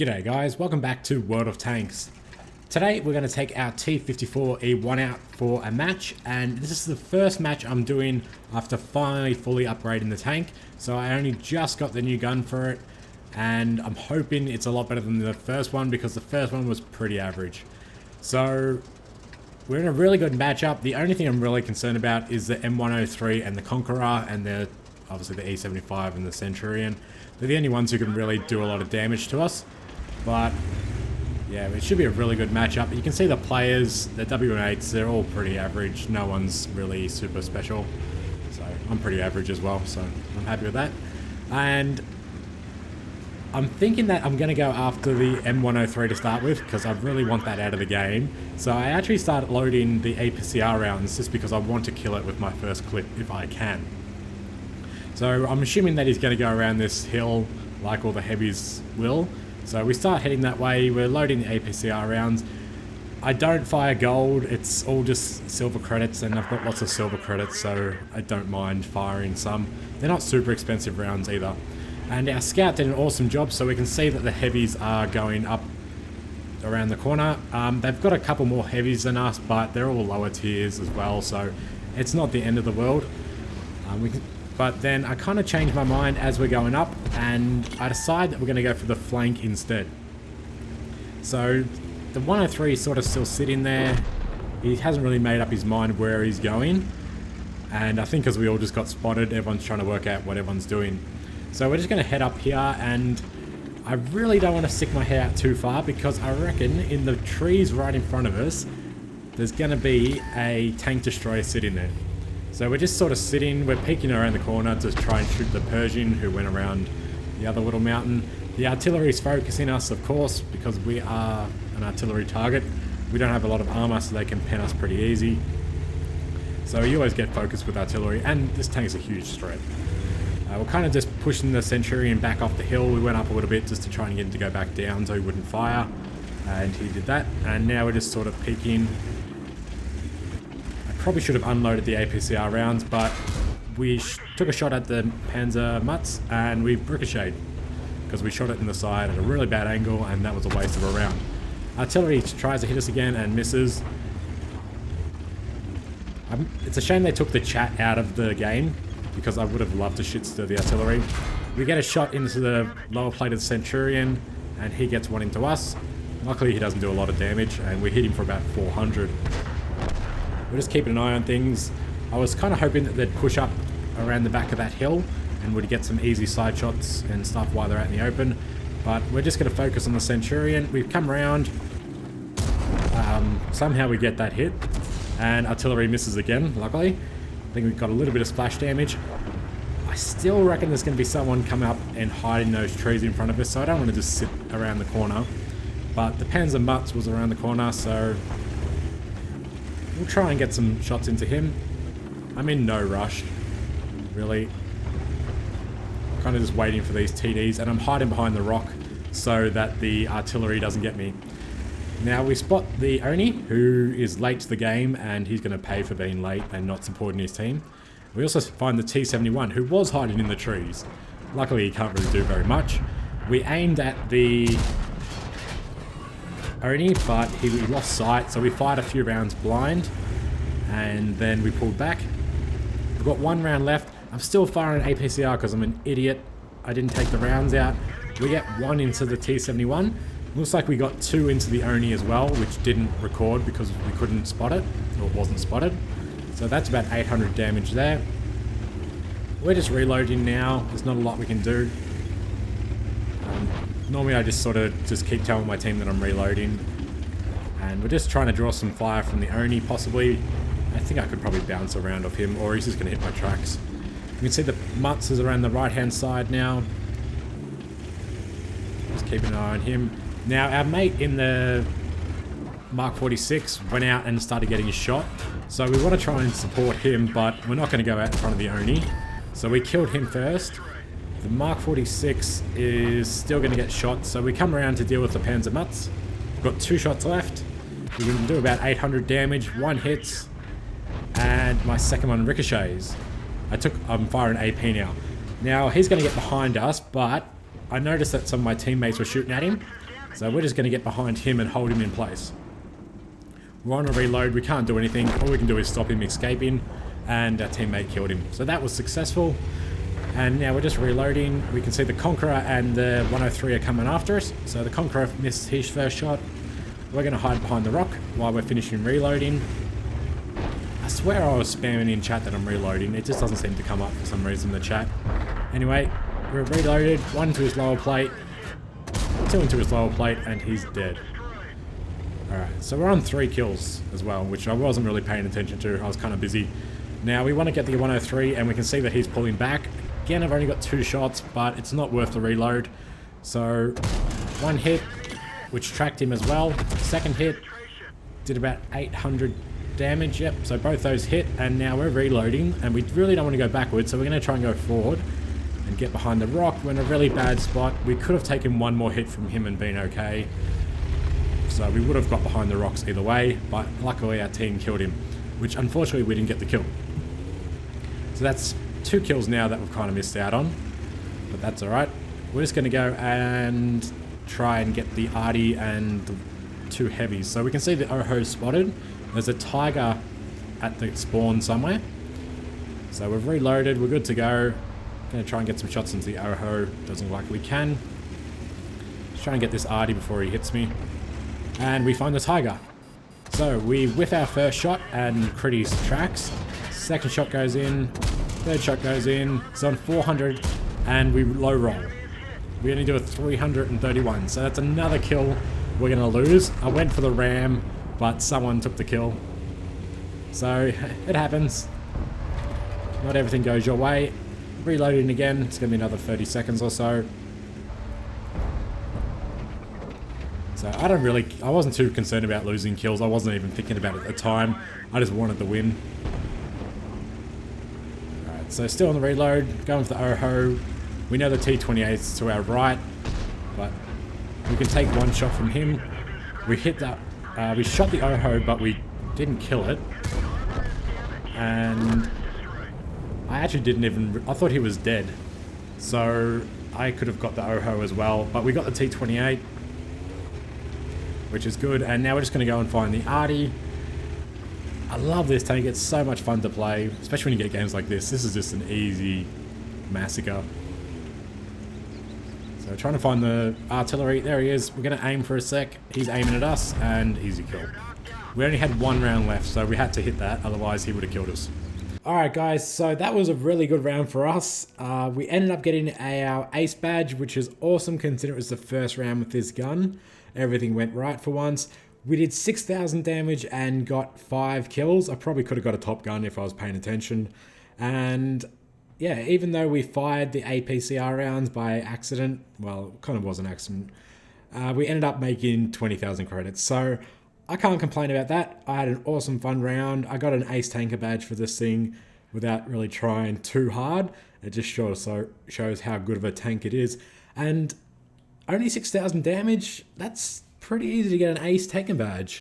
G'day guys, welcome back to World of Tanks. Today we're going to take our T54E1 out for a match, and this is the first match I'm doing after finally fully upgrading the tank. So I only just got the new gun for it, and I'm hoping it's a lot better than the first one because the first one was pretty average. So we're in a really good matchup. The only thing I'm really concerned about is the M103 and the Conqueror, and obviously the E75 and the Centurion. They're the only ones who can really do a lot of damage to us. But yeah, it should be a really good matchup. You can see the players, the W8s, they're all pretty average. No one's really super special. So I'm pretty average as well, so I'm happy with that. And I'm thinking that I'm going to go after the M103 to start with because I really want that out of the game. So I actually started loading the APCR rounds just because I want to kill it with my first clip if I can. So I'm assuming that he's going to go around this hill like all the heavies will. So we start heading that way, we're loading the APCR rounds. I don't fire gold, it's all just silver credits, and I've got lots of silver credits, so I don't mind firing some. They're not super expensive rounds either. And our scout did an awesome job, so we can see that the heavies are going up around the corner. They've got a couple more heavies than us, but they're all lower tiers as well, so it's not the end of the world. But then I kind of changed my mind as we're going up, and I decide that we're going to go for the flank instead. So the 103 is sort of still sitting there. He hasn't really made up his mind where he's going. And I think because we all just got spotted, everyone's trying to work out what everyone's doing. So we're just going to head up here, and I really don't want to stick my head out too far because I reckon in the trees right in front of us, there's going to be a tank destroyer sitting there. So we're just sort of sitting, we're peeking around the corner to try and shoot the Persian who went around the other little mountain. The artillery's focusing us, of course, because we are an artillery target. We don't have a lot of armor, so they can pen us pretty easy. So you always get focused with artillery, and this tank's a huge threat. We're kind of just pushing the Centurion back off the hill. We went up a little bit just to try and get him to go back down so he wouldn't fire, and he did that. And now we're just sort of peeking. Probably should have unloaded the APCR rounds, but we took a shot at the Panzer Mutts and we ricocheted because we shot it in the side at a really bad angle, and that was a waste of a round. Artillery tries to hit us again and misses. It's a shame they took the chat out of the game because I would have loved to shitstir the artillery. We get a shot into the lower plate of the Centurion and he gets one into us. Luckily he doesn't do a lot of damage, and we hit him for about 400. We're just keeping an eye on things. I was kind of hoping that they'd push up around the back of that hill and would get some easy side shots and stuff while they're out in the open. But we're just going to focus on the Centurion. We've come around. Somehow we get that hit. And artillery misses again, luckily. I think we've got a little bit of splash damage. I still reckon there's going to be someone come up and hide in those trees in front of us, so I don't want to just sit around the corner. But the Panzer Mutts was around the corner, so we'll try and get some shots into him. I'm in no rush, really. Kind of just waiting for these TDs, and I'm hiding behind the rock so that the artillery doesn't get me. Now we spot the Oni, who is late to the game, and he's going to pay for being late and not supporting his team. We also find the T71, who was hiding in the trees. Luckily he can't really do very much. We aimed at the Oni, but he lost sight, so we fired a few rounds blind, and then we pulled back. We've got one round left. I'm still firing APCR because I'm an idiot. I didn't take the rounds out. We get one into the T71. Looks like we got two into the Oni as well, which didn't record because we couldn't spot it, or it wasn't spotted. So that's about 800 damage there. We're just reloading now. There's not a lot we can do. Normally I just sort of keep telling my team that I'm reloading, and we're just trying to draw some fire from the Oni possibly. I think I could probably bounce around off him, or he's just going to hit my tracks. You can see the Mutts is around the right hand side now. Just keep an eye on him. Now our mate in the Mark 46 went out and started getting a shot, so we want to try and support him, but we're not going to go out in front of the Oni. So we killed him first. The Mark 46 is still going to get shot, so we come around to deal with the Panzer Mutts. We've got two shots left. We can do about 800 damage, one hits, and my second one ricochets. I'm firing AP now. Now he's going to get behind us, but I noticed that some of my teammates were shooting at him. So we're just going to get behind him and hold him in place. We're on a reload, we can't do anything. All we can do is stop him escaping, and our teammate killed him. So that was successful. And now we're just reloading. We can see the Conqueror and the 103 are coming after us. So the Conqueror missed his first shot. We're going to hide behind the rock while we're finishing reloading. I swear I was spamming in chat that I'm reloading. It just doesn't seem to come up for some reason in the chat. Anyway, we're reloaded. 1 into his lower plate. 2 into his lower plate, and he's dead. Alright, so we're on 3 kills as well, which I wasn't really paying attention to. I was kind of busy. Now we want to get the 103, and we can see that he's pulling back. Again, I've only got 2 shots, but it's not worth the reload. So, 1 hit, which tracked him as well. Second hit, did about 800 damage. Yep, so both those hit, and now we're reloading, and we really don't want to go backwards, so we're going to try and go forward and get behind the rock. We're in a really bad spot. We could have taken 1 more hit from him and been okay. So we would have got behind the rocks either way, but luckily our team killed him, which unfortunately we didn't get the kill. So that's 2 kills now that we've kind of missed out on, but that's alright. We're just going to go and try and get the Arty and the 2 heavies. So we can see the Oho spotted. There's a tiger at the spawn somewhere. So we've reloaded, we're good to go. Going to try and get some shots into the Oho. Doesn't look like we can. Just try and get this Arty before he hits me. And we find the tiger. So we whiff our first shot and crit his tracks. Second shot goes in. Third shot goes in. It's on 400 and we low roll. We only do a 331. So that's another kill we're going to lose. I went for the ram, but someone took the kill. So it happens. Not everything goes your way. Reloading again. It's going to be another 30 seconds or so. So I wasn't too concerned about losing kills. I wasn't even thinking about it at the time. I just wanted the win. Alright, so still on the reload, going for the Oho. We know the T58's to our right, but we can take 1 shot from him. We hit that, we shot the Oho, but we didn't kill it. And I actually I thought he was dead. So I could have got the Oho as well, but we got the T28. Which is good, and now we're just going to go and find the Arty. I love this tank, it's so much fun to play, especially when you get games like this. This is just an easy massacre. So trying to find the artillery, there he is. We're going to aim for a sec, he's aiming at us, and easy kill. We only had 1 round left, so we had to hit that, otherwise he would have killed us. Alright guys, so that was a really good round for us. We ended up getting our ace badge, which is awesome considering it was the first round with this gun. Everything went right for once. We did 6,000 damage and got 5 kills. I probably could have got a top gun if I was paying attention. And yeah, even though we fired the APCR rounds by accident, well, it kind of was an accident, we ended up making 20,000 credits. So I can't complain about that. I had an awesome fun round. I got an ace tanker badge for this thing without really trying too hard. It just shows how good of a tank it is. And only 6,000 damage, that's pretty easy to get an ace tanker badge.